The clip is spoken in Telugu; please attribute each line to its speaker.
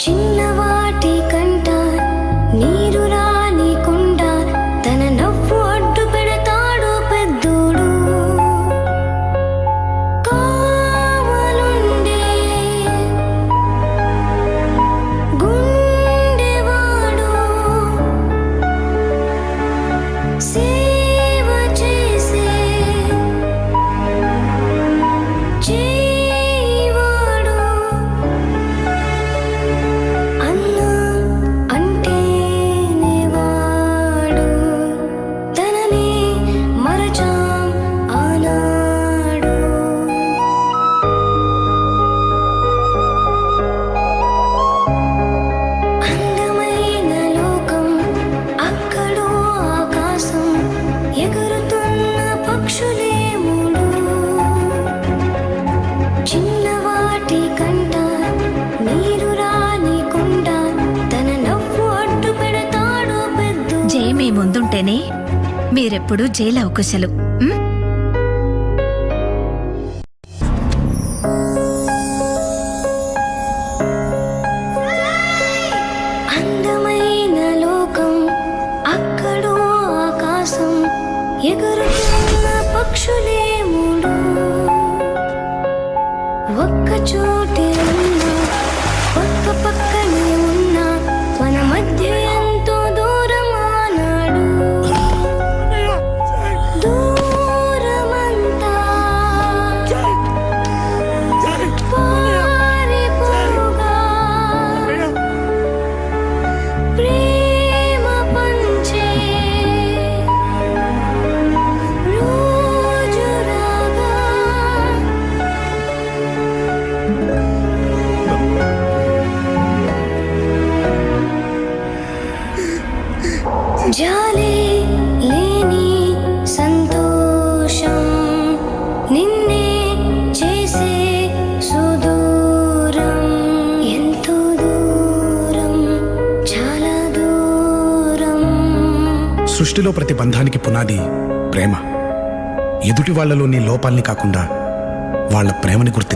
Speaker 1: చిన్నవాటి కంట నీరు రానికుండా తన నవ్వు అడ్డు పెడతాడు పెద్దోడు. కావలుండే గుండెవాడు సేవ చేసే చేయివాడు. అన్న అంటేనే వాడు తనని మరచాం ఆనాడు. అందమైన లోకం అక్కడో ఆకాశం ఎగురుతున్న పక్షులే మూడు. చిన్నవాటి కంట నీరు రానికుండా తన నవ్వు అడ్డు పెడతాడు పెద్ద.
Speaker 2: జయ మీ ముందుంటేనే మీరెప్పుడు జైలు అవకాశాలు.
Speaker 1: అందమైన లోకం అక్కడో ఆకాశం ఎగురుతున్న పక్షులే మూడు. ఒక్క చోటే ఉన్నా పక్క పక్కనే ఉన్నా మన మధ్య ఎంతో దూరం ఆనాడు. దూరమంతా పారిపోగా ప్రేమ పంచే రోజు రాగా. జాలే లేని సంతోషం నిన్నే చేసే సుదూరం. ఎంతో దూరం చాలా దూరం.
Speaker 3: సృష్టిలో ప్రతి బంధానికి పునాది ప్రేమ. ఎదుటి వాళ్లలో నీ లోపాల్ని కాకుండా వాళ్ళ ప్రేమని గుర్తించ